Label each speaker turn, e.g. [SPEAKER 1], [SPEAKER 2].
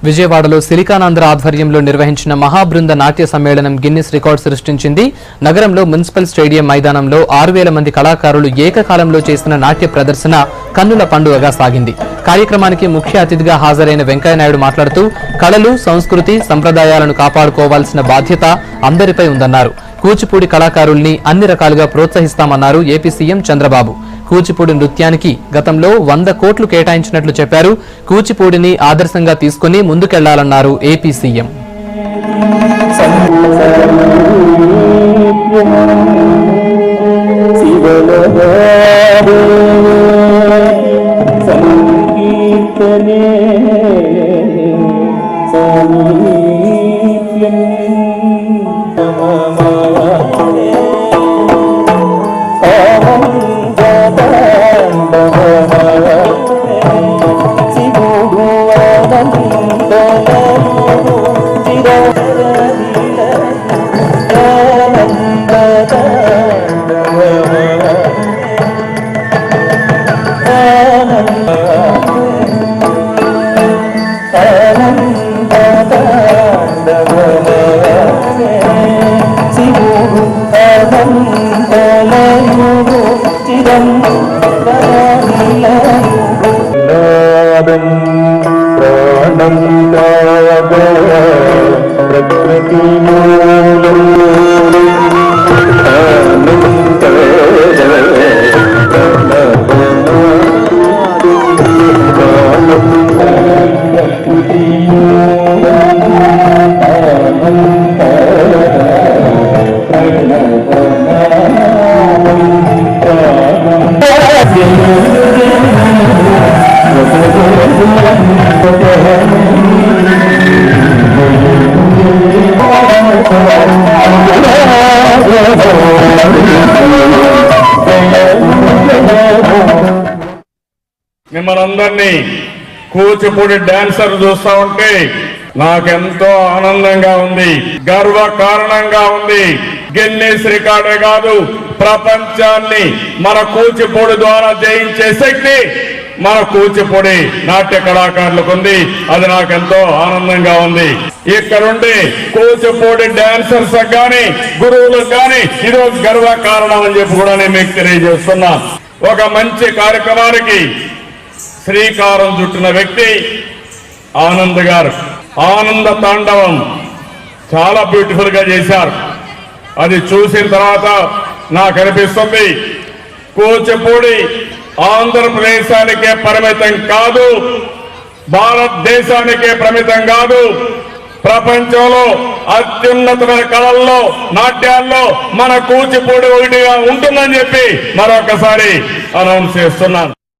[SPEAKER 1] విజయవాడలో సిలికానాంధ్ర ఆధ్వర్యంలో నిర్వహించిన మహాబృంద నాట్య సమ్మేళనం గిన్నిస్ రికార్డు సృష్టించింది. నగరంలో మున్సిపల్ స్టేడియం మైదానంలో 6,000 మంది కళాకారులు ఏకకాలంలో చేసిన నాట్య ప్రదర్శన కన్నుల పండుగగా సాగింది. కార్యక్రమానికి ముఖ్య అతిథిగా హాజరైన వెంకయ్యనాయుడు మాట్లాడుతూ కళలు, సంస్కృతి, సంప్రదాయాలను కాపాడుకోవాల్సిన బాధ్యత అందరిపై ఉందన్నారు. కూచిపూడి కళాకారుల్ని అన్ని రకాలుగా ప్రోత్సహిస్తామన్నారు ఏపీ సీఎం చంద్రబాబు. కూచిపూడి నృత్యానికి గతంలో 100 కోట్లు కేటాయించినట్లు చెప్పారు. కూచిపూడిని ఆదర్శంగా తీసుకుని ముందుకెళ్లాలన్నారు ఏపీ సీఎం.
[SPEAKER 2] మిమ్మల్ని కూచిపూడి డాన్సర్ చూస్తా ఉంటే నాకెంతో ఆనందంగా ఉంది, గర్వ కారణంగా ఉంది. గిన్నిస్ రికార్డే కాదు, ప్రపంచాన్ని మన కూచిపూడి ద్వారా జయించే శక్తి మన కూచిపూడి నాట్య కళాకారులకు ఉంది. అది నాకెంతో ఆనందంగా ఉంది. ఇక్కడుండి కూచిపూడి డాన్సర్స్ కానీ గురువులకు కానీ ఇది ఒక గర్వ కారణం అని చెప్పి కూడా నేను మీకు తెలియజేస్తున్నా. ఒక మంచి కార్యక్రమానికి శ్రీకారం చుట్టిన వ్యక్తి ఆనంద్ గారు. ఆనంద తాండవం చాలా బ్యూటిఫుల్ గా చేశారు. అది చూసిన తర్వాత నాకు అనిపిస్తుంది కూచిపూడి ఆంధ్రప్రదేశానికే పరిమితం కాదు, భారతదేశానికే పరిమితం కాదు, ప్రపంచంలో అత్యున్నతమైన కళల్లో, నాట్యాల్లో మన కూచిపూడి ఒకటిగా ఉంటుందని చెప్పి మరొకసారి అనౌన్స్ చేస్తున్నాను.